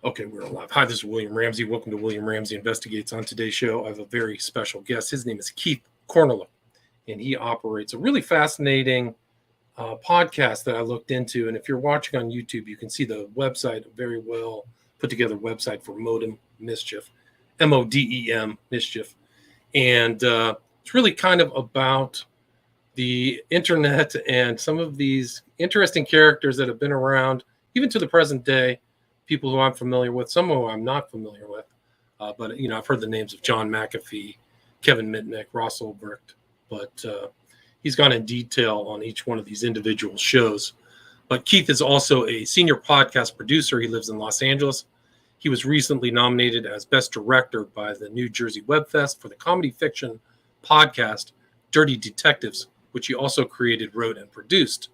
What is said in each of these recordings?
Okay, we're live. Hi, this is William Ramsey. Welcome to William Ramsey Investigates. On today's show, I have a very special guest. His name is Keith Korneluk, and he operates a really fascinating podcast that I looked into. And if you're watching on YouTube, you can see the website, a very well put together website for Modem Mischief, MODEM Mischief. And it's really kind of about the internet and some of these interesting characters that have been around, even to the present day. People who I'm familiar with, some who I'm not familiar with. But, I've heard the names of John McAfee, Kevin Mitnick, Ross Ulbricht. But he's gone in detail on each one of these individual shows. But Keith is also a senior podcast producer. He lives in Los Angeles. He was recently nominated as Best Director by the New Jersey Web Fest for the comedy fiction podcast Dirty Detectives, which he also created, wrote, and produced.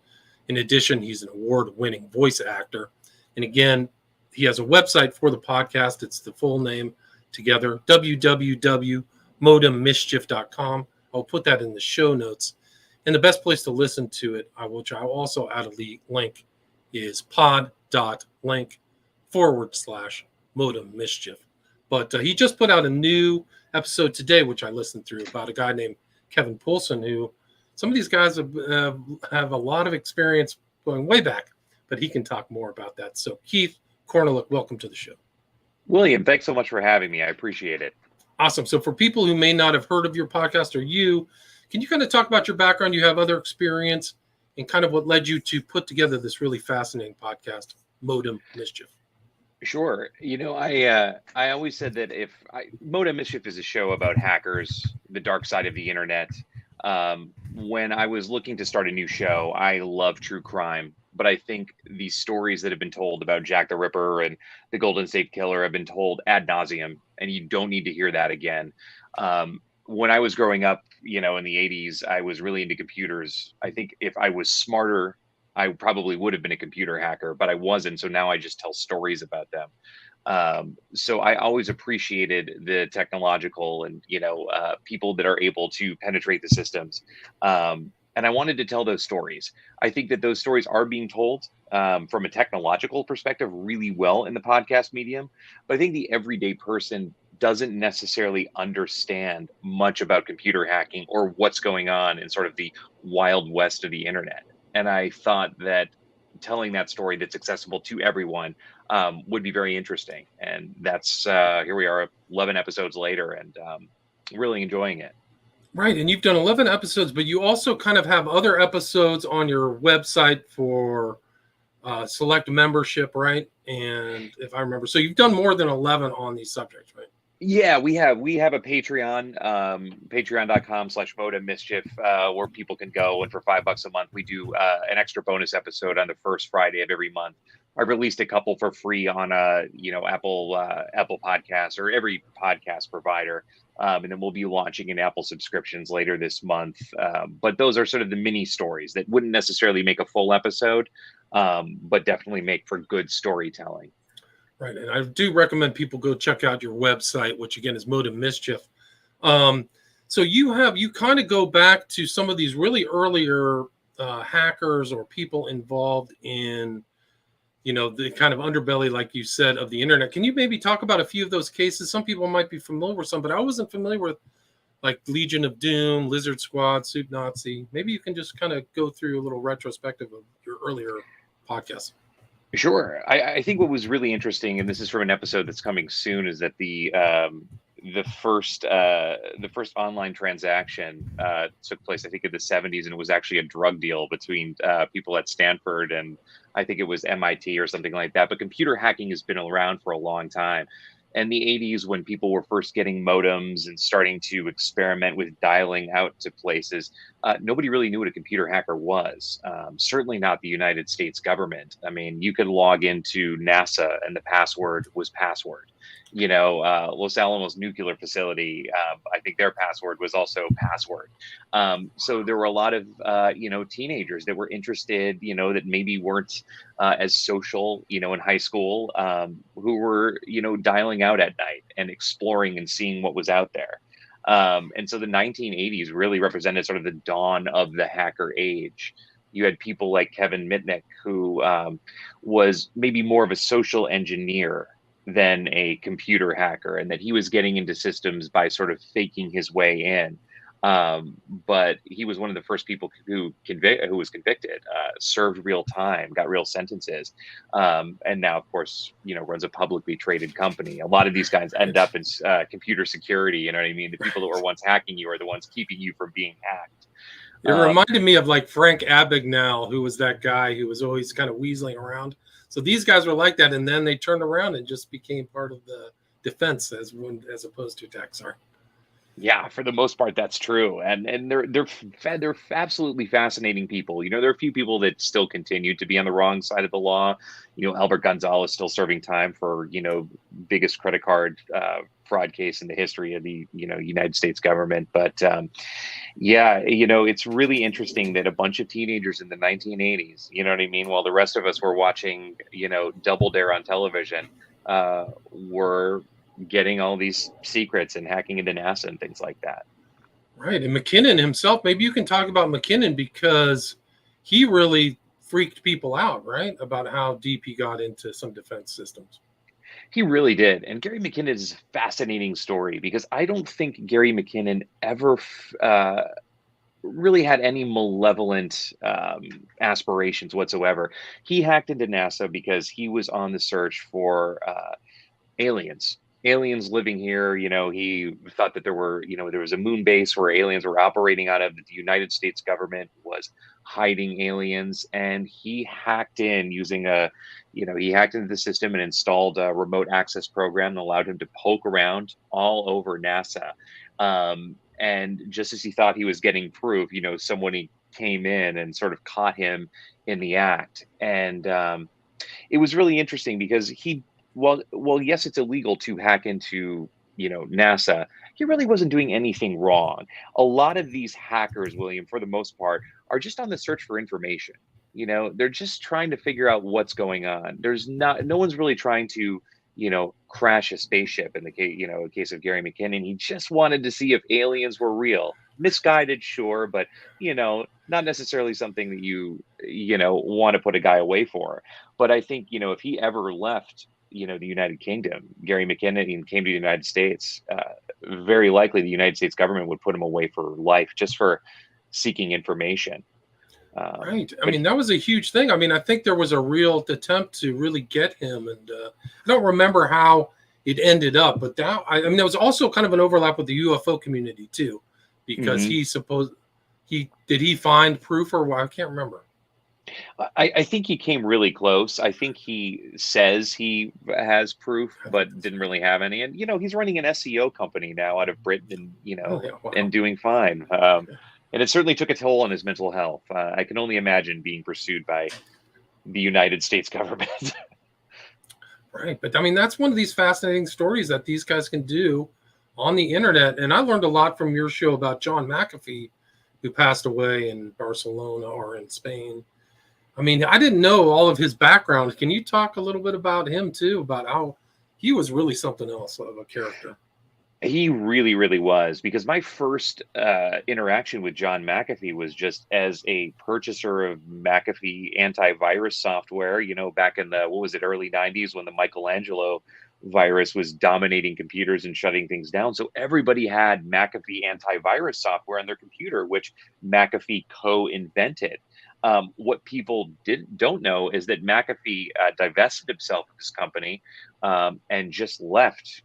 In addition, he's an award-winning voice actor. And again, he has a website for the podcast. It's the full name together, www.modemmischief.com. I'll put that in the show notes. And the best place to listen to it, which I'll also add a link, is pod.link/Modem Mischief. But he just put out a new episode today, which I listened through, about a guy named Kevin Poulsen, who some of these guys have a lot of experience going way back, but he can talk more about that. So Keith Korneluk, welcome to the show. William, thanks so much for having me. I appreciate it. Awesome. So for people who may not have heard of your podcast or can you kind of talk about your background? You have other experience and kind of what led you to put together this really fascinating podcast, Modem Mischief. Sure. I always said that Modem Mischief is a show about hackers, the dark side of the internet. When I was looking to start a new show, I love true crime. But I think these stories that have been told about Jack the Ripper and the Golden State Killer have been told ad nauseum, and you don't need to hear that again. When I was growing up, in the 80s, I was really into computers. I think if I was smarter, I probably would have been a computer hacker, but I wasn't. So now I just tell stories about them. So I always appreciated the technological and, people that are able to penetrate the systems. And I wanted to tell those stories. I think that those stories are being told from a technological perspective really well in the podcast medium. But I think the everyday person doesn't necessarily understand much about computer hacking or what's going on in sort of the wild west of the internet. And I thought that telling that story that's accessible to everyone would be very interesting. And that's here we are 11 episodes later and really enjoying it. Right. And you've done 11 episodes, but you also kind of have other episodes on your website for select membership, right? And if I remember, so you've done more than 11 on these subjects, right? Yeah, we have a Patreon, patreon.com/Modem Mischief, where people can go. And for $5 a month, we do an extra bonus episode on the first Friday of every month. I've released a couple for free on Apple Podcasts or every podcast provider. And then we'll be launching in Apple subscriptions later this month. But those are sort of the mini stories that wouldn't necessarily make a full episode, but definitely make for good storytelling. Right. And I do recommend people go check out your website, which again is Modem Mischief. So you kind of go back to some of these really earlier hackers or people involved in, the kind of underbelly, like you said, of the internet. Can you maybe talk about a few of those cases? Some people might be familiar with some, but I wasn't familiar with like Legion of Doom, Lizard Squad, Soup Nazi. Maybe you can just kind of go through a little retrospective of your earlier podcasts. Sure. I think what was really interesting, and this is from an episode that's coming soon, is that the first online transaction took place, I think, in the 70s, and it was actually a drug deal between people at Stanford and I think it was MIT or something like that. But computer hacking has been around for a long time. And the 80s, when people were first getting modems and starting to experiment with dialing out to places, nobody really knew what a computer hacker was. Certainly not the United States government. I mean, you could log into NASA and the password was password. Los Alamos nuclear facility, I think their password was also password. So there were a lot of, teenagers that were interested, that maybe weren't as social, in high school, who were, dialing out at night and exploring and seeing what was out there. And so the 1980s really represented sort of the dawn of the hacker age. You had people like Kevin Mitnick, who was maybe more of a social engineer than a computer hacker, and that he was getting into systems by sort of faking his way in. But he was one of the first people who was convicted, served real time, got real sentences, and now, of course, runs a publicly traded company. A lot of these guys end up in computer security. You know what I mean? The people that were once hacking you are the ones keeping you from being hacked. It reminded me of like Frank Abagnale, who was that guy who was always kind of weaseling around. So these guys were like that, and then they turned around and just became part of the defense as opposed to attack. Sorry. Yeah, for the most part, that's true, and they're absolutely fascinating people. There are a few people that still continue to be on the wrong side of the law. Albert Gonzalez still serving time for biggest credit card fraud case in the history of the United States government. But yeah, it's really interesting that a bunch of teenagers in the 1980s, you know what I mean, while the rest of us were watching Double Dare on television, were getting all these secrets and hacking into NASA and things like that. Right. And McKinnon himself, maybe you can talk about McKinnon, because he really freaked people out, right? About how deep he got into some defense systems. He really did. And Gary McKinnon is a fascinating story, because I don't think Gary McKinnon ever really had any malevolent aspirations whatsoever. He hacked into NASA because he was on the search for aliens living here. He thought that there was a moon base where aliens were operating out of, that the United States government was hiding aliens, and he hacked in using he hacked into the system and installed a remote access program that allowed him to poke around all over NASA. And just as he thought he was getting proof, someone came in and sort of caught him in the act. And it was really interesting because well, yes, it's illegal to hack into, NASA. He really wasn't doing anything wrong. A lot of these hackers, William, for the most part, are just on the search for information. They're just trying to figure out what's going on. No one's really trying to, crash a spaceship in the case of Gary McKinnon. He just wanted to see if aliens were real. Misguided, sure, but, not necessarily something that you want to put a guy away for. But I think, if he ever left the United Kingdom, Gary McKinnon, came to the United States, very likely the United States government would put him away for life just for seeking information. Right. I mean, that was a huge thing. I mean, I think there was a real attempt to really get him, and I don't remember how it ended up, but there was also kind of an overlap with the UFO community too, because did he find proof, or I can't remember. I think he came really close. I think he says he has proof, but didn't really have any. And, he's running an SEO company now out of Britain, and, and doing fine. And it certainly took a toll on his mental health. I can only imagine being pursued by the United States government. Right. But I mean, that's one of these fascinating stories that these guys can do on the internet. And I learned a lot from your show about John McAfee, who passed away in Barcelona or in Spain. I mean, I didn't know all of his background. Can you talk a little bit about him too, about how he was really something else of a character? He really, really was, because my first interaction with John McAfee was just as a purchaser of McAfee antivirus software, back in the, early 90s, when the Michelangelo virus was dominating computers and shutting things down. So everybody had McAfee antivirus software on their computer, which McAfee co-invented. What people don't know is that McAfee divested himself of his company and just left,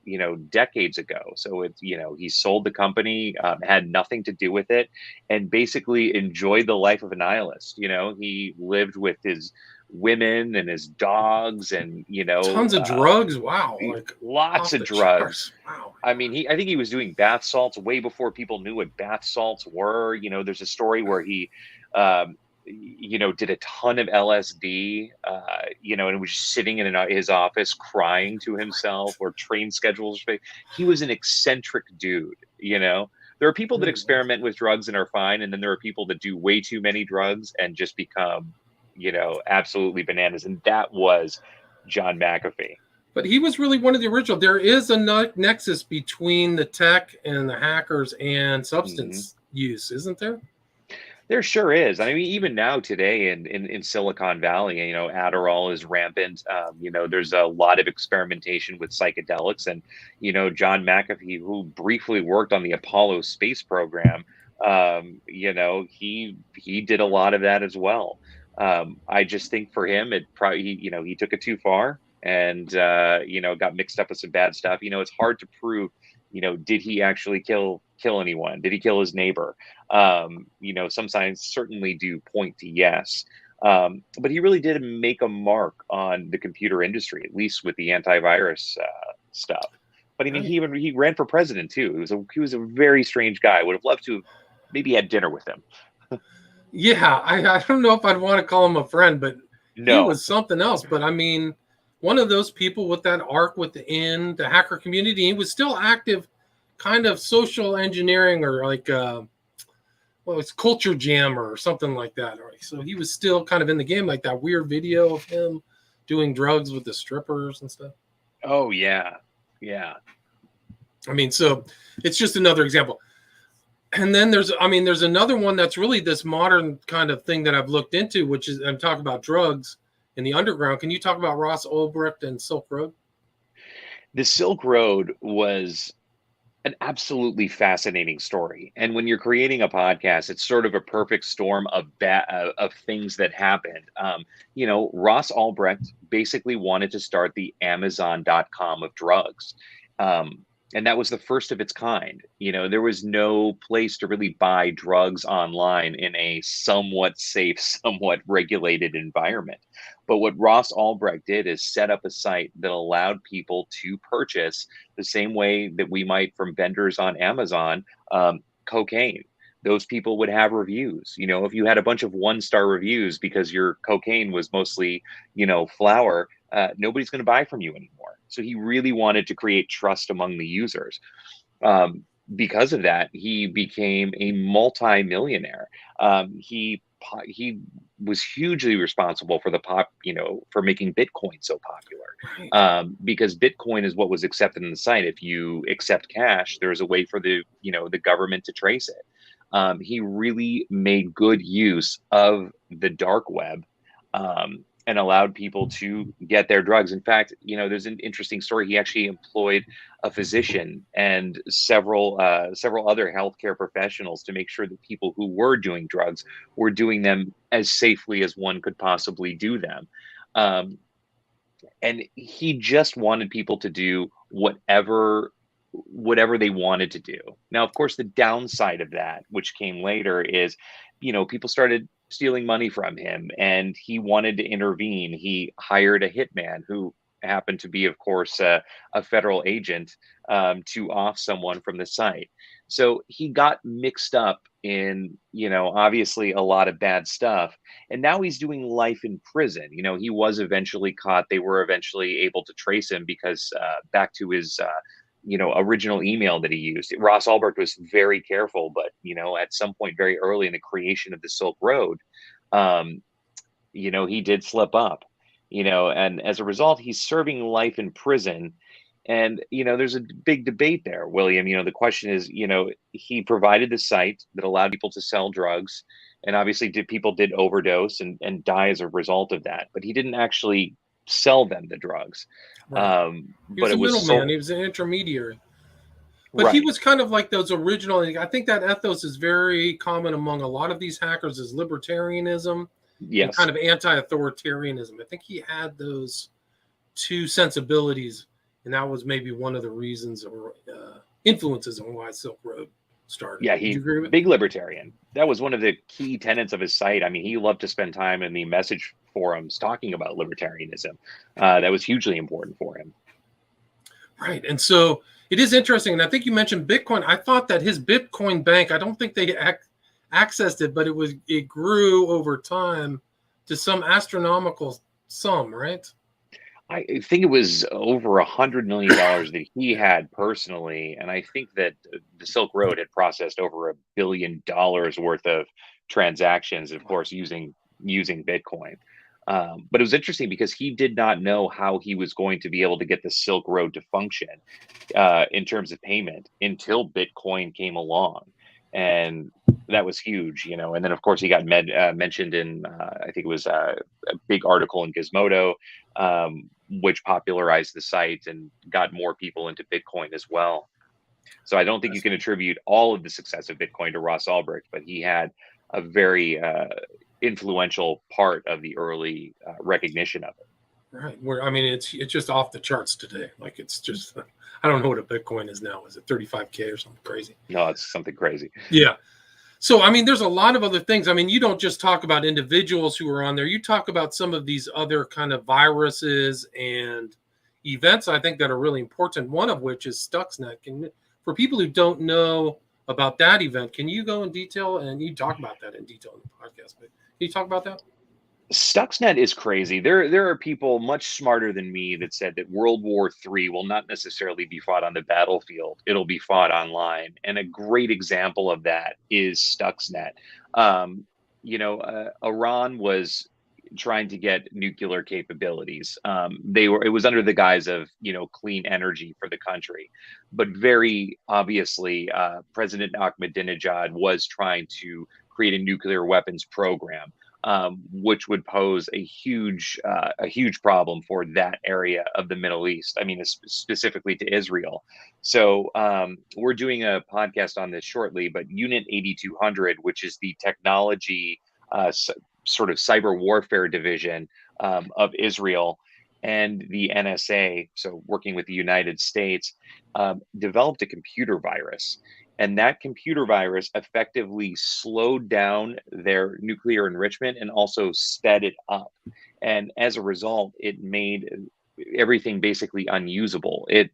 decades ago. So he sold the company, had nothing to do with it, and basically enjoyed the life of a nihilist. He lived with his women and his dogs, and tons of drugs. Wow, lots of drugs. Wow. I mean, I think he was doing bath salts way before people knew what bath salts were. There's a story where he did a ton of LSD, and was just sitting in his office crying to himself, or train schedules. He was an eccentric dude. There are people that experiment with drugs and are fine, and then there are people that do way too many drugs and just become, absolutely bananas. And that was John McAfee. But he was really one of the original. There is a nexus between the tech and the hackers and substance use, isn't there? There sure is. I mean, even now today in Silicon Valley, you know, Adderall is rampant. You know, there's a lot of experimentation with psychedelics, and you know, John McAfee, who briefly worked on the Apollo space program, you know, he did a lot of that as well. I just think for him, it probably you know he took it too far, and you know, got mixed up with some bad stuff. You know, it's hard to prove. You know, did he actually kill anyone? Did he kill his neighbor? You know, some signs certainly do point to yes. But he really did make a mark on the computer industry, at least with the antivirus stuff. But I mean, Right. he ran for president too. He was a very strange guy. I would have loved to have maybe had dinner with him. Yeah, I don't know if I'd want to call him a friend, but he No. was something else. But I mean, one of those people with that arc within the hacker community, he was still active, kind of social engineering or like, well, it's culture jammer or something like that. Right? So he was still kind of in the game, like that weird video of him doing drugs with the strippers and stuff. Oh yeah, yeah. I mean, so it's just another example. And then there's another one that's really this modern kind of thing that I've looked into, which is I'm talking about drugs in the underground. Can you talk about Ross Ulbricht and Silk Road? The Silk Road was an absolutely fascinating story. And when you're creating a podcast, it's sort of a perfect storm of things that happened. You know, Ross Ulbricht basically wanted to start the Amazon.com of drugs. And that was the first of its kind. You know, there was no place to really buy drugs online in a somewhat safe, somewhat regulated environment. But what Ross Ulbricht did is set up a site that allowed people to purchase the same way that we might from vendors on Amazon, cocaine. Those people would have reviews. You know, if you had a bunch of one-star reviews because your cocaine was mostly, you know, flour, nobody's going to buy from you anymore. So he really wanted to create trust among the users. Because of that, he became a multi-millionaire. He was hugely responsible for you know, for making Bitcoin so popular. Right. Because Bitcoin is what was accepted in the site. If you accept cash, there's a way for you know, the government to trace it. He really made good use of the dark web. And allowed people to get their drugs. In fact, you know, there's an interesting story. He actually employed a physician and several other healthcare professionals to make sure that people who were doing drugs were doing them as safely as one could possibly do them. And he just wanted people to do whatever they wanted to do. Now, of course, the downside of that, which came later, is, you know, people started stealing money from him and he wanted to intervene. He hired a hitman who happened to be, of course, a federal agent, to off someone from the site. So he got mixed up in, you know, obviously a lot of bad stuff. And now he's doing life in prison. You know, he was eventually caught. They were eventually able to trace him because back to his you know, original email that he used. Ross Ulbricht was very careful, but you know, at some point very early in the creation of the Silk Road, you know, he did slip up, you know, and as a result, he's serving life in prison. And you know, there's a big debate there, William. You know, the question is, you know, he provided the site that allowed people to sell drugs, and obviously, people did overdose and die as a result of that. But he didn't actually sell them the drugs. Right. He But was a it was middleman. sold. He was an intermediary. But he Right. was kind of like those original. I think that ethos is very common among a lot of these hackers is libertarianism and Yes. kind of anti-authoritarianism. I think he had those two sensibilities, and that was maybe one of the reasons or influences on why Silk Road started. Yeah, Would you agree with? big libertarian. That was one of the key tenets of his site. I mean, he loved to spend time in the message forums talking about libertarianism. That was hugely important for him. Right, and so it is interesting. And I think you mentioned Bitcoin. I thought that his Bitcoin bank. I don't think they accessed it, but it grew over time to some astronomical sum. Right. I think it was over $100 million that he had personally, and I think that the Silk Road had processed over $1 billion worth of transactions, of course, using Bitcoin. But it was interesting because he did not know how he was going to be able to get the Silk Road to function in terms of payment until Bitcoin came along. and that was huge, you know. And then of course he got mentioned in I think it was a big article in Gizmodo, which popularized the site and got more people into Bitcoin as well. So I don't think you can attribute all of the success of Bitcoin to Ross Ulbricht, but he had a very influential part of the early recognition of it. Right. Where I mean, it's just off the charts today. Like it's just, I don't know what a Bitcoin is now. Is it 35K or something crazy? No, it's something crazy. Yeah. So I mean, there's a lot of other things. I mean, you don't just talk about individuals who are on there. You talk about some of these other kind of viruses and events, I think, that are really important. One of which is Stuxnet. For people who don't know about that event, can you go in detail? And you talk about that in detail in the podcast, but can you talk about that? Stuxnet is crazy. There are people much smarter than me that said that World War III will not necessarily be fought on the battlefield. It'll be fought online. And a great example of that is Stuxnet. Iran was trying to get nuclear capabilities. It was under the guise of, clean energy for the country. But very obviously, President Ahmadinejad was trying to create a nuclear weapons program. Which would pose a huge problem for that area of the Middle East. I mean, specifically to Israel. So we're doing a podcast on this shortly, but Unit 8200, which is the technology sort of cyber warfare division of Israel and the NSA, so working with the United States, developed a computer virus. And that computer virus effectively slowed down their nuclear enrichment and also sped it up. And as a result, it made everything basically unusable. It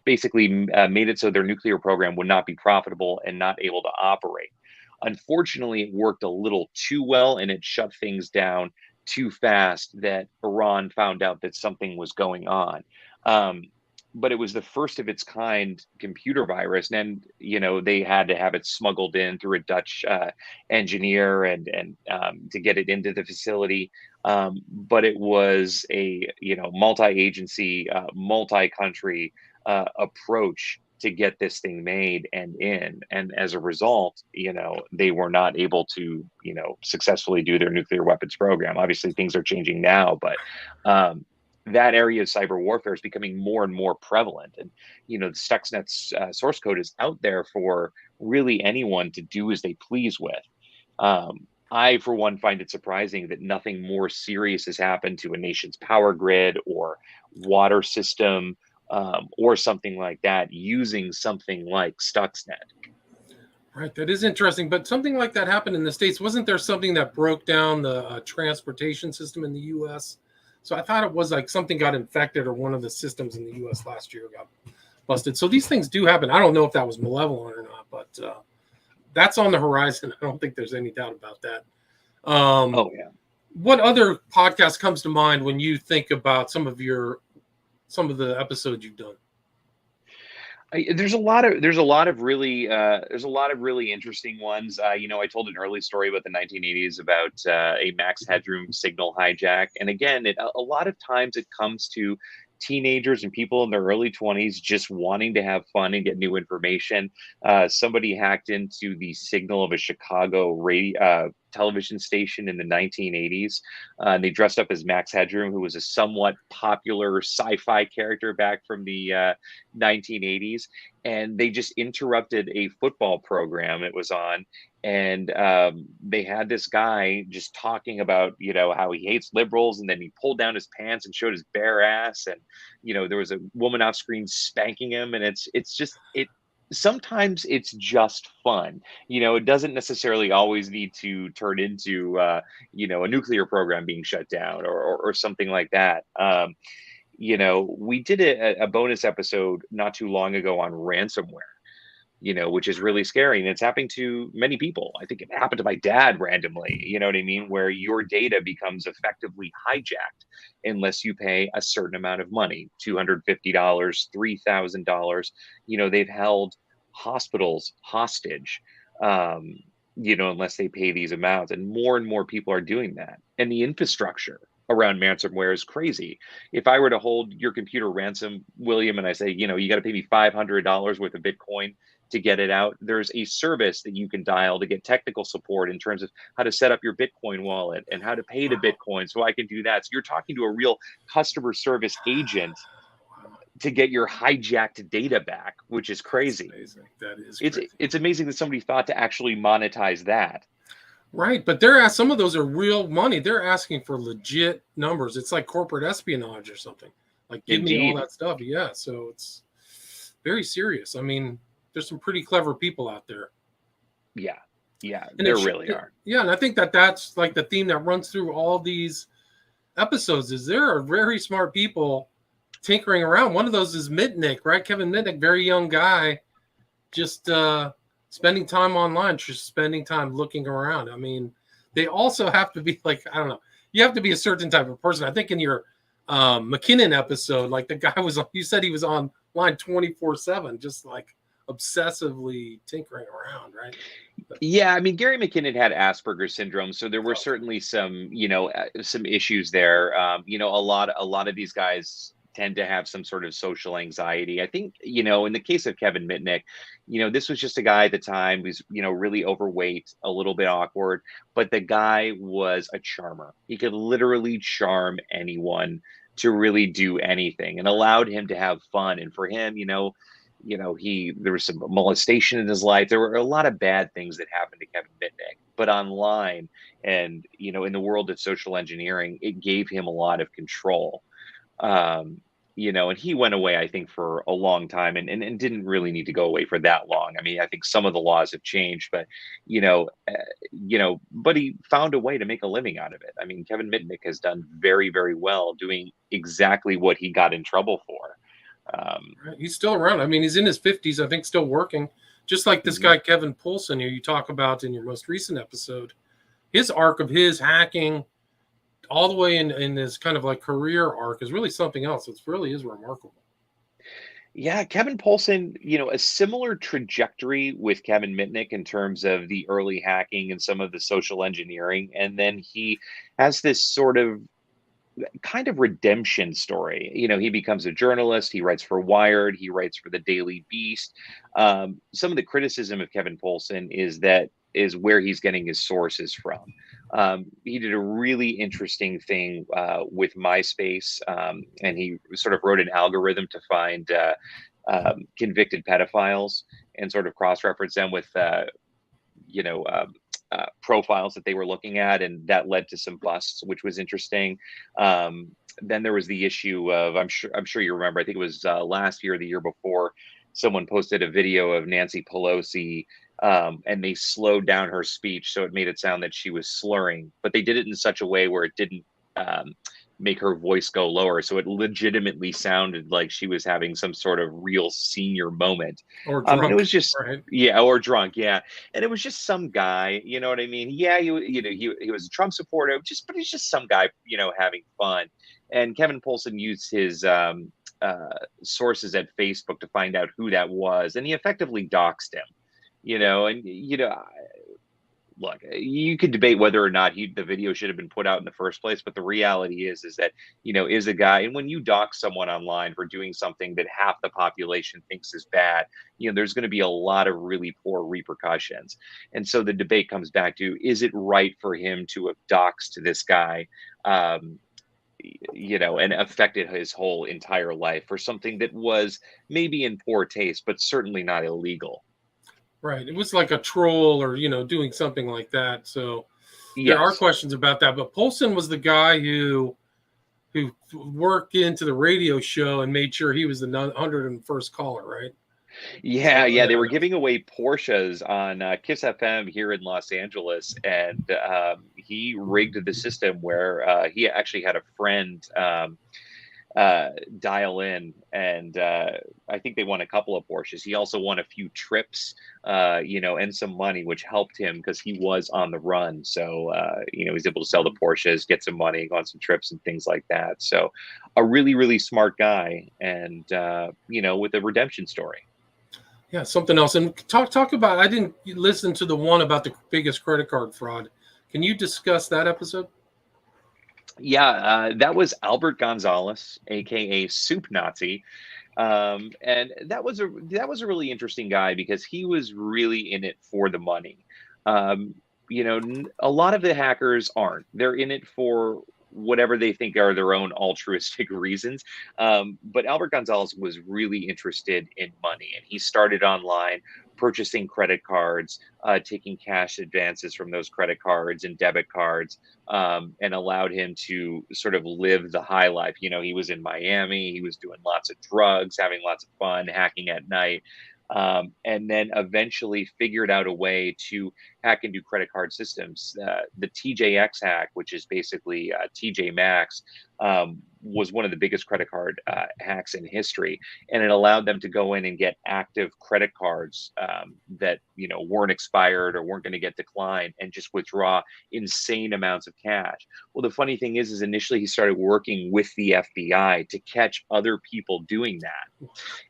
basically made it so their nuclear program would not be profitable and not able to operate. Unfortunately, it worked a little too well and it shut things down too fast that Iran found out that something was going on. But it was the first of its kind computer virus, and they had to have it smuggled in through a Dutch engineer and to get it into the facility. But it was a multi-agency, multi-country approach to get this thing made and in, and as a result, they were not able to successfully do their nuclear weapons program. Obviously, things are changing now, but that area of cyber warfare is becoming more and more prevalent. And, the Stuxnet's source code is out there for really anyone to do as they please with. I, for one, find it surprising that nothing more serious has happened to a nation's power grid or water system or something like that using something like Stuxnet. Right. That is interesting. But something like that happened in the States. Wasn't there something that broke down the transportation system in the U.S.? So I thought it was like something got infected or one of the systems in the U.S. last year got busted. So these things do happen. I don't know if that was malevolent or not, but that's on the horizon. I don't think there's any doubt about that. Oh, yeah. What other podcast comes to mind when you think about some of the episodes you've done? There's a lot of really interesting ones. I told an early story about the 1980s about a max headroom signal hijack, and again, a lot of times it comes to teenagers and people in their early 20s just wanting to have fun and get new information. Somebody hacked into the signal of a Chicago radio television station in the 1980s. And they dressed up as Max Headroom, who was a somewhat popular sci-fi character back from the 1980s. And they just interrupted a football program it was on. And they had this guy just talking about, how he hates liberals. And then he pulled down his pants and showed his bare ass. And, there was a woman off screen spanking him. And sometimes it's just fun. It doesn't necessarily always need to turn into, a nuclear program being shut down or something like that. We did a bonus episode not too long ago on ransomware, which is really scary. And it's happening to many people. I think it happened to my dad randomly, you know what I mean? Where your data becomes effectively hijacked unless you pay a certain amount of money, $250, $3,000. They've held hospitals hostage, unless they pay these amounts. And more people are doing that. And the infrastructure around ransomware is crazy. If I were to hold your computer ransom, William, and I say, you got to pay me $500 worth of Bitcoin to get it out. There's a service that you can dial to get technical support in terms of how to set up your Bitcoin wallet and how to pay to Bitcoin. So I can do that. So you're talking to a real customer service agent to get your hijacked data back, which is crazy. That's amazing. That is crazy. Crazy. It's amazing that somebody thought to actually monetize that. Right, but some of those are real money. They're asking for legit numbers. It's like corporate espionage or something. Like, give me all that stuff. Yeah, so it's very serious. I mean, there's some pretty clever people out there. Yeah, and there really are. Yeah, and I think that's like the theme that runs through all these episodes is there are very smart people tinkering around. One of those is Mitnick, right? Kevin Mitnick, very young guy, just spending time online, just spending time looking around. I mean, they also have to be like, I don't know, you have to be a certain type of person. I think in your McKinnon episode, like the guy you said he was online 24/7, just like obsessively tinkering around, right? Yeah, I mean, Gary McKinnon had Asperger's syndrome, so there were certainly some, some issues there. A lot of these guys tend to have some sort of social anxiety. I think, in the case of Kevin Mitnick, this was just a guy at the time who's, really overweight, a little bit awkward, but the guy was a charmer. He could literally charm anyone to really do anything and allowed him to have fun. And for him, there was some molestation in his life. There were a lot of bad things that happened to Kevin Mitnick, but online and, in the world of social engineering, it gave him a lot of control. And he went away, I think, for a long time and didn't really need to go away for that long. I mean, I think some of the laws have changed, but, but he found a way to make a living out of it. I mean, Kevin Mitnick has done very, very well doing exactly what he got in trouble for. He's still around. I mean, he's in his 50s, I think, still working. Just like this guy, Kevin Poulsen, who you talk about in your most recent episode. His arc of his hacking all the way in his kind of like career arc is really something else. It really is remarkable. Yeah, Kevin Poulsen, a similar trajectory with Kevin Mitnick in terms of the early hacking and some of the social engineering. And then he has this sort of kind of redemption story. He becomes a journalist. He writes for Wired. He writes for the Daily Beast. Some of the criticism of Kevin Poulsen is where he's getting his sources from. He did a really interesting thing with MySpace, and he sort of wrote an algorithm to find convicted pedophiles and sort of cross-reference them with profiles that they were looking at, and that led to some busts, which was interesting. Then there was the issue of I'm sure you remember, I think it was last year or the year before, someone posted a video of Nancy Pelosi, and they slowed down her speech, so it made it sound that she was slurring, but they did it in such a way where it didn't make her voice go lower, so it legitimately sounded like she was having some sort of real senior moment. Or drunk, and it was just right? or drunk, and it was just some guy, you know what I mean? Yeah, he was a Trump supporter, but he's just some guy, having fun. And Kevin Poulsen used his sources at Facebook to find out who that was, and he effectively doxed him. Look, you could debate whether or not the video should have been put out in the first place, but the reality is that, is a guy, and when you dox someone online for doing something that half the population thinks is bad, there's going to be a lot of really poor repercussions. And so the debate comes back to, is it right for him to have doxed this guy, and affected his whole entire life for something that was maybe in poor taste, but certainly not illegal. Right. It was like a troll or, doing something like that. So there are questions about that. But Poulsen was the guy who worked into the radio show and made sure he was the 101st caller, right? Yeah. They were giving away Porsches on Kiss FM here in Los Angeles. And he rigged the system where he actually had a friend dial in, and I think they won a couple of Porsches. He also won a few trips, and some money, which helped him because he was on the run. So, he was able to sell the Porsches, get some money, go on some trips and things like that. So a really, really smart guy, and, with a redemption story. Yeah, something else. And talk about, I didn't listen to the one about the biggest credit card fraud. Can you discuss that episode? Yeah, that was Albert Gonzalez, aka Soup Nazi, and that was a really interesting guy because he was really in it for the money. Um, a lot of the hackers aren't. They're in it for whatever they think are their own altruistic reasons. But Albert Gonzalez was really interested in money, and he started online purchasing credit cards, taking cash advances from those credit cards and debit cards, and allowed him to sort of live the high life. He was in Miami, he was doing lots of drugs, having lots of fun, hacking at night. And then eventually figured out a way to hack into credit card systems. The TJX hack, which is basically TJ Maxx, was one of the biggest credit card hacks in history, and it allowed them to go in and get active credit cards that weren't expired or weren't going to get declined, and just withdraw insane amounts of cash. Well, the funny thing is initially he started working with the FBI to catch other people doing that.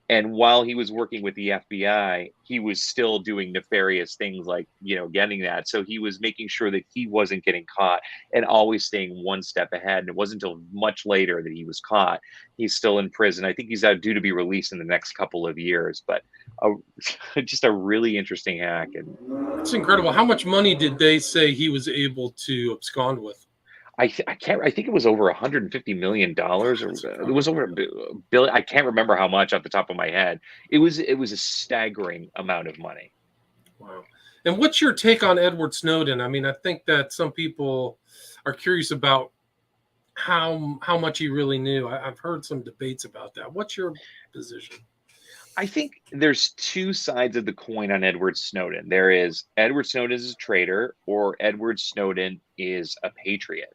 And while he was working with the FBI, he was still doing nefarious things like, getting that. So he was making sure that he wasn't getting caught and always staying one step ahead. And it wasn't until much later that he was caught. He's still in prison. I think he's due to be released in the next couple of years, but just a really interesting hack. And It's incredible. How much money did they say he was able to abscond with? I think it was over $150 million, or it was over a billion. I can't remember how much off the top of my head. It was a staggering amount of money. Wow. And what's your take on Edward Snowden? I mean, I think that some people are curious about how much he really knew. I've heard some debates about that. What's your position? I think there's two sides of the coin on Edward Snowden. There is Edward Snowden is a traitor, or Edward Snowden is a patriot.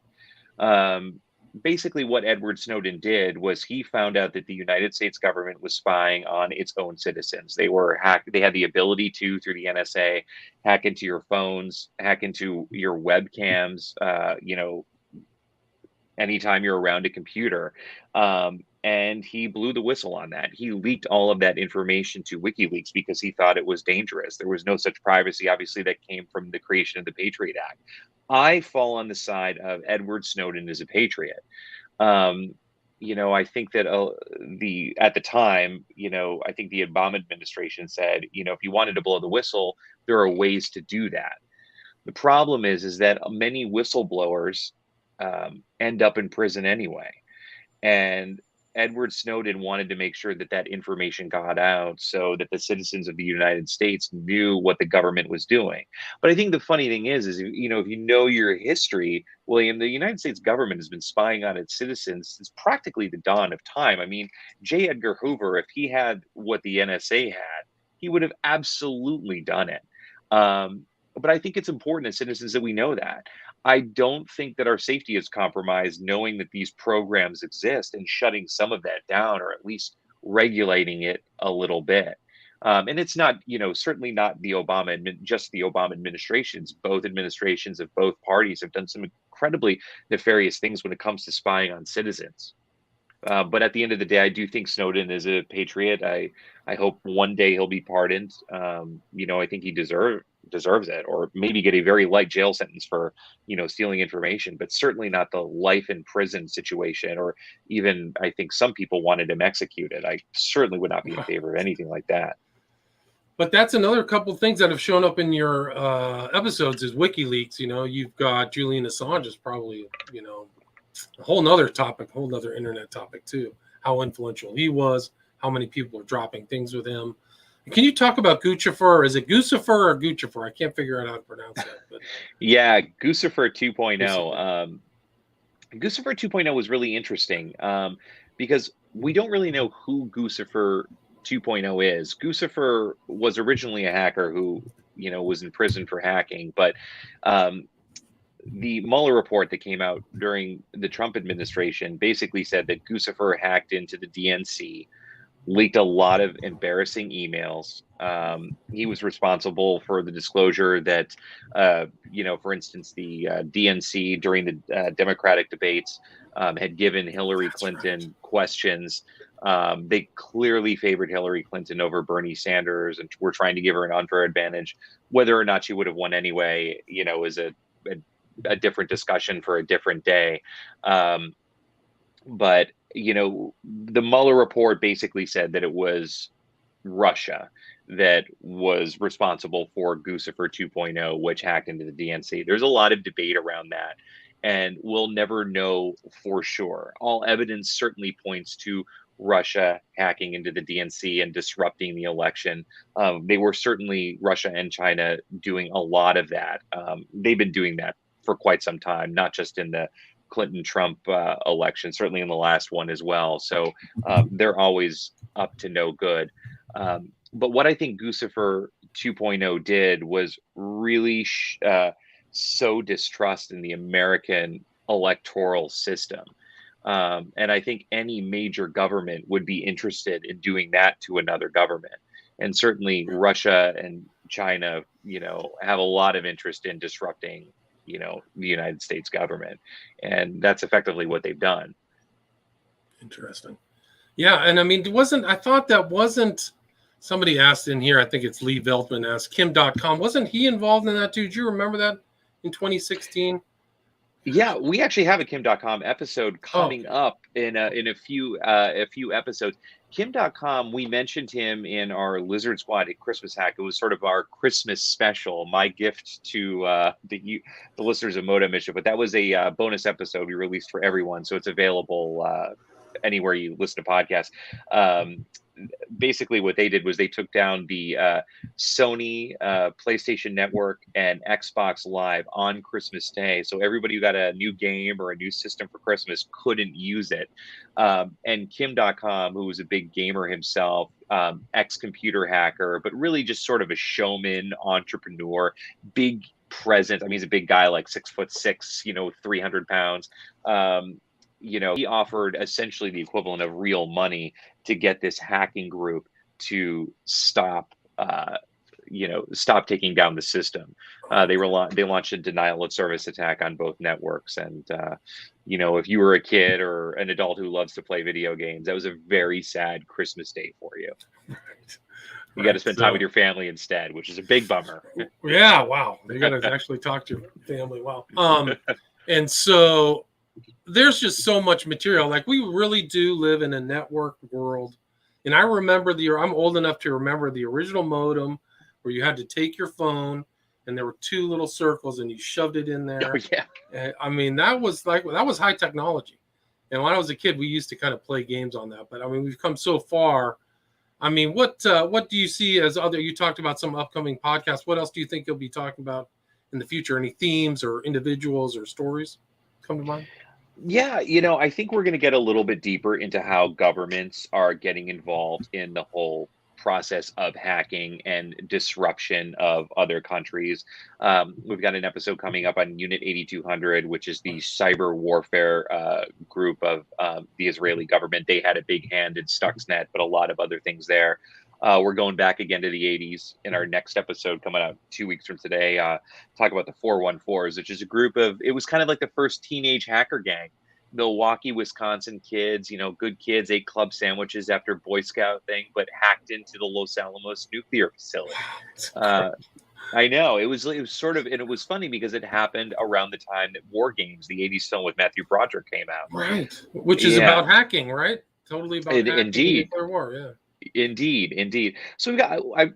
Basically, what Edward Snowden did was he found out that the United States government was spying on its own citizens. They were hacked. They had the ability to, through the NSA, hack into your phones, hack into your webcams. Anytime you're around a computer. And he blew the whistle on that. He leaked all of that information to WikiLeaks because he thought it was dangerous. There was no such privacy, obviously, that came from the creation of the Patriot Act. I fall on the side of Edward Snowden as a patriot. I think that at the time, I think the Obama administration said, if you wanted to blow the whistle, there are ways to do that. The problem is that many whistleblowers end up in prison anyway. And Edward Snowden wanted to make sure that that information got out so that the citizens of the United States knew what the government was doing. But I think the funny thing is if you know your history, William, the United States government has been spying on its citizens since practically the dawn of time. I mean, J. Edgar Hoover, if he had what the NSA had, he would have absolutely done it. But I think it's important as citizens that we know that. I don't think that our safety is compromised knowing that these programs exist and shutting some of that down, or at least regulating it a little bit. And it's not, certainly not just the Obama administrations. Both administrations of both parties have done some incredibly nefarious things when it comes to spying on citizens. But at the end of the day, I do think Snowden is a patriot. I hope one day he'll be pardoned. I think he deserves it, or maybe get a very light jail sentence for stealing information, but certainly not the life in prison situation, or even I think some people wanted him executed. I certainly would not be in favor of anything like that. But that's another couple of things that have shown up in your episodes is WikiLeaks. You've got Julian Assange is probably a whole nother topic, whole nother internet topic too. How influential he was, how many people are dropping things with him. Can you talk about Guccifer? Is it Guccifer or Guccifer? I can't figure out how to pronounce that. But yeah, Guccifer 2.0. Guccifer 2.0 was really interesting because we don't really know who Guccifer 2.0 is. Guccifer was originally a hacker who was in prison for hacking, but the Mueller report that came out during the Trump administration basically said that Guccifer hacked into the DNC, leaked a lot of embarrassing emails. He was responsible for the disclosure that, for instance, the DNC during the Democratic debates had given Hillary Clinton questions. They clearly favored Hillary Clinton over Bernie Sanders and were trying to give her an unfair advantage. Whether or not she would have won anyway, is a a different discussion for a different day. But the Mueller report basically said that it was Russia that was responsible for Guccifer 2.0, which hacked into the DNC. There's a lot of debate around that, and we'll never know for sure. All evidence certainly points to Russia hacking into the DNC and disrupting the election. They were certainly, Russia and China, doing a lot of that. They've been doing that for quite some time, not just in the Clinton-Trump election, certainly in the last one as well. So they're always up to no good. But what I think Guccifer 2.0 did was really sow distrust in the American electoral system. And I think any major government would be interested in doing that to another government. And certainly Russia and China, have a lot of interest in disrupting, the United States government. And that's effectively what they've done. Interesting. Yeah. And I mean, I thought that wasn't, somebody asked in here, I think it's Lee Veltman asked, Kim.com, wasn't he involved in that too? Did you remember that in 2016? Yeah, we actually have a Kim.com episode coming up in a few episodes. Kim.com, we mentioned him in our Lizard Squad at Christmas Hack. It was sort of our Christmas special, my gift to the listeners of Modem Mischief. But that was a bonus episode we released for everyone, so it's available anywhere you listen to podcasts. Basically what they did was they took down the Sony PlayStation Network and Xbox Live on Christmas Day. So everybody who got a new game or a new system for Christmas couldn't use it. And Kim.com, who was a big gamer himself, ex-computer hacker, but really just sort of a showman, entrepreneur, big presence. I mean, he's a big guy, like 6'6", 300 pounds. He offered essentially the equivalent of real money to get this hacking group to stop taking down the system. They launched a denial of service attack on both networks. And, if you were a kid or an adult who loves to play video games, that was a very sad Christmas day for you. Right. You got to spend time with your family instead, which is a big bummer. Yeah. Wow. You got to actually talk to your family. Wow. And so there's just so much material. Like, we really do live in a network world. And I remember I'm old enough to remember the original modem where you had to take your phone and there were two little circles and you shoved it in there. Oh, yeah. And, I mean, that was high technology. And when I was a kid, we used to kind of play games on that. But I mean, we've come so far. I mean, what do you see as you talked about some upcoming podcasts. What else do you think you'll be talking about in the future? Any themes or individuals or stories come to mind? Yeah, I think we're going to get a little bit deeper into how governments are getting involved in the whole process of hacking and disruption of other countries. We've got an episode coming up on Unit 8200, which is the cyber warfare group of the Israeli government. They had a big hand in Stuxnet, but a lot of other things there. We're going back again to the 80s in our next episode coming out 2 weeks from today. Talk about the 414s, which is a group it was kind of like the first teenage hacker gang. Milwaukee, Wisconsin kids, good kids, ate club sandwiches after Boy Scout thing, but hacked into the Los Alamos nuclear facility. I know it was sort of, and it was funny because it happened around the time that War Games, the 80s film with Matthew Broderick, came out. Right. Which is about hacking, right? Totally about hacking. Indeed. Nuclear war, yeah. Indeed. So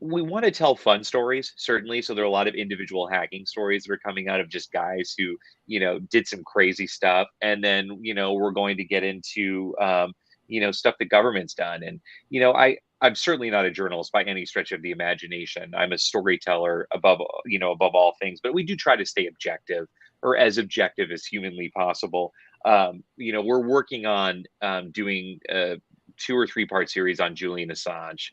we want to tell fun stories, certainly. So there are a lot of individual hacking stories that are coming out of just guys who, did some crazy stuff. And then, we're going to get into, stuff the government's done. And, I'm certainly not a journalist by any stretch of the imagination. I'm a storyteller above all things, but we do try to stay objective, or as objective as humanly possible. We're working on doing 2 or 3 part series on Julian Assange.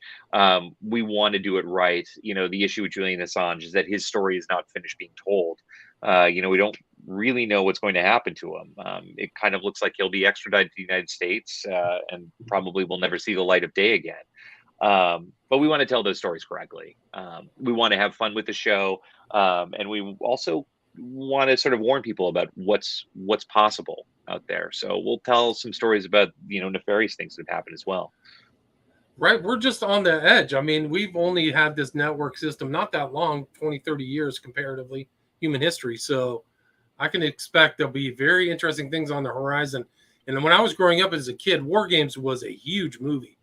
We want to do it right. The issue with Julian Assange is that his story is not finished being told. We don't really know what's going to happen to him. It kind of looks like he'll be extradited to the United States and probably will never see the light of day again. But we want to tell those stories correctly. We want to have fun with the show. And we also want to sort of warn people about what's possible out there. So we'll tell some stories about, nefarious things that happen as well. Right. We're just on the edge. I mean, we've only had this network system not that long, 20, 30 years comparatively, human history. So I can expect there'll be very interesting things on the horizon. And when I was growing up as a kid, War Games was a huge movie.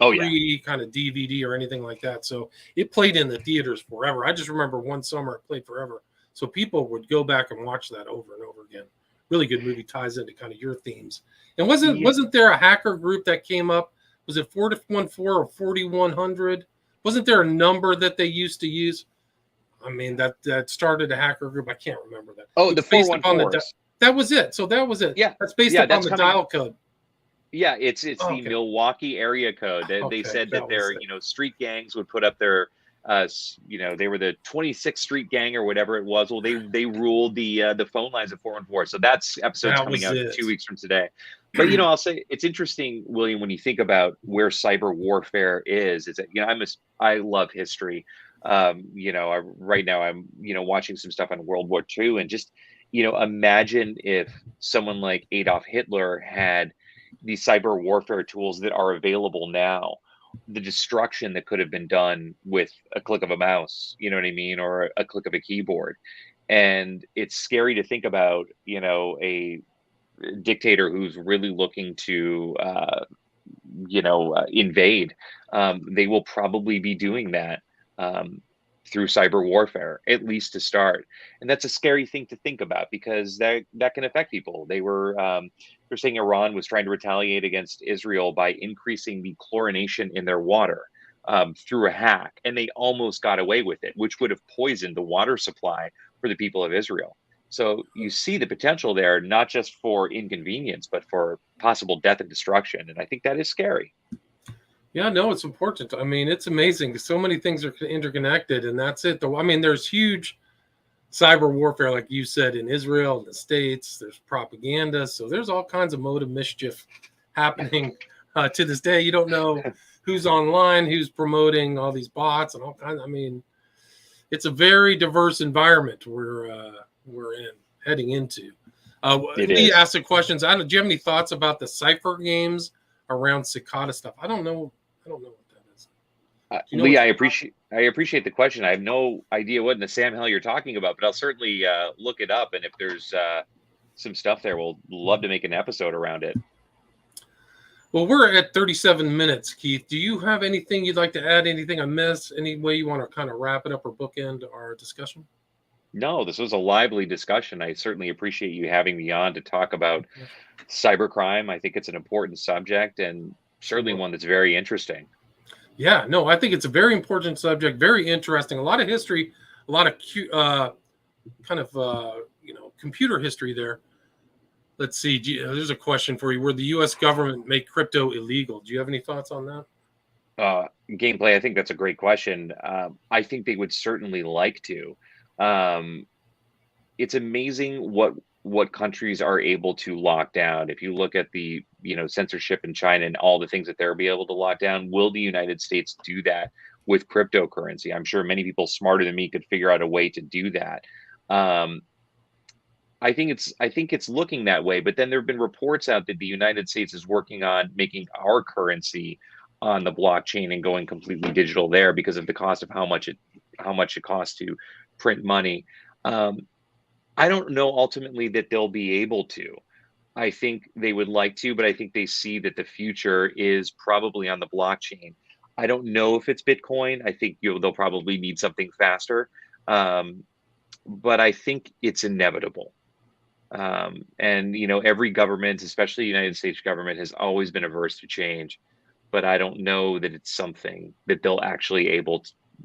Oh yeah. Pre kind of DVD or anything like that. So it played in the theaters forever. I just remember one summer it played forever. So people would go back and watch that over and over again. Really good movie, ties into kind of your themes. And wasn't there a hacker group that came up? Was it 414 or 4100? Wasn't there a number that they used to use? I mean, that started a hacker group. I can't remember that. Oh, the 414. That was it. So that was it. Yeah. That's based upon the dial code. Yeah, it's the Milwaukee area code. They said that their street gangs would put up their they were the 26th Street Gang or whatever it was. Well, they ruled the phone lines of 414. So that's episode's coming out 2 weeks from today. But I'll say it's interesting, William, when you think about where cyber warfare is. It's that I love history. Right now I'm watching some stuff on World War II, and just imagine if someone like Adolf Hitler had these cyber warfare tools that are available now, the destruction that could have been done with a click of a mouse, you know what I mean, or a click of a keyboard. And it's scary to think about, a dictator who's really looking to, invade. They will probably be doing that through cyber warfare, at least to start. And that's a scary thing to think about, because that can affect people. They're saying Iran was trying to retaliate against Israel by increasing the chlorination in their water through a hack. And they almost got away with it, which would have poisoned the water supply for the people of Israel. So you see the potential there, not just for inconvenience, but for possible death and destruction. And I think that is scary. Yeah, no, it's important. I mean, it's amazing. So many things are interconnected, and that's it. Though, I mean, there's huge cyber warfare, like you said, in Israel, in the States. There's propaganda, so there's all kinds of Modem Mischief happening to this day. You don't know who's online, who's promoting all these bots and all kinds. I mean, it's a very diverse environment we're heading into. Lee asked the questions. Do you have any thoughts about the cipher games around cicada stuff? I don't know what that is. Lee, I appreciate the question. I have no idea what in the Sam hell you're talking about, but I'll certainly look it up. And if there's some stuff there, we'll love to make an episode around it. Well, we're at 37 minutes, Keith. Do you have anything you'd like to add? Anything I missed? Any way you want to kind of wrap it up or bookend our discussion? No, this was a lively discussion. I certainly appreciate you having me on to talk about cybercrime. I think it's an important subject, and certainly one that's very interesting. Yeah, no, I think it's a very important subject, very interesting. A lot of history, a lot of computer history there. Let's see. There's a question for you. Would the U.S. government make crypto illegal? Do you have any thoughts on that? Gameplay, I think that's a great question. I think they would certainly like to. It's amazing what countries are able to lock down. If you look at the censorship in China and all the things that they'll be able to lock down, will the United States do that with cryptocurrency? I'm sure many people smarter than me could figure out a way to do that. I think it's looking that way, but then there have been reports out that the United States is working on making our currency on the blockchain and going completely digital there because of the cost of how much it costs to print money. I don't know ultimately that they'll be able to. I think they would like to, but I think they see that the future is probably on the blockchain. I don't know if it's Bitcoin. I think they'll probably need something faster, but I think it's inevitable. And every government, especially the United States government, has always been averse to change. But I don't know that it's something that they'll actually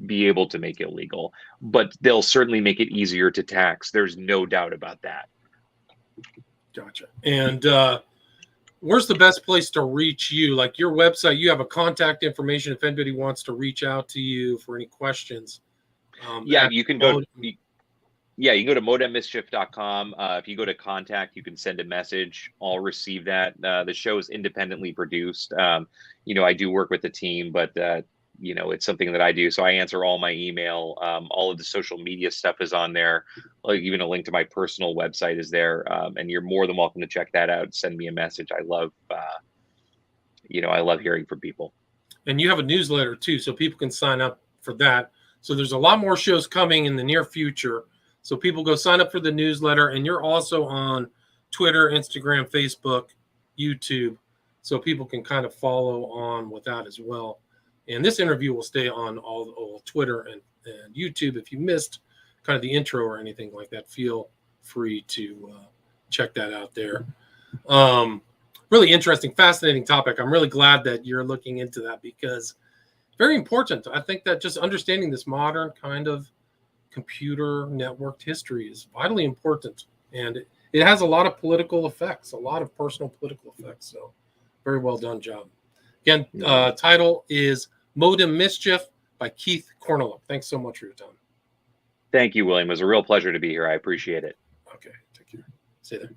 be able to make illegal. But they'll certainly make it easier to tax. There's no doubt about that. Gotcha. And where's the best place to reach you? Like your website, you have a contact information if anybody wants to reach out to you for any questions. You can go to modemmischief.com. If you go to contact, you can send a message. I'll receive that. The show is independently produced. I do work with the team, but it's something that I do. So I answer all my email. All of the social media stuff is on there. Even a link to my personal website is there. And you're more than welcome to check that out. Send me a message. I love hearing from people. And you have a newsletter too, so people can sign up for that. So there's a lot more shows coming in the near future. So people go sign up for the newsletter, and you're also on Twitter, Instagram, Facebook, YouTube, so people can kind of follow on with that as well. And this interview will stay on all Twitter and YouTube. If you missed kind of the intro or anything like that, feel free to check that out there. Really interesting, fascinating topic. I'm really glad that you're looking into that because very important. I think that just understanding this modern kind of computer networked history is vitally important. And it has a lot of political effects, a lot of personal political effects. So very well done job. Again, title is Modem Mischief by Keith Korneluk. Thanks so much for your time. Thank you, William. It was a real pleasure to be here. I appreciate it. Okay, take care. See you there.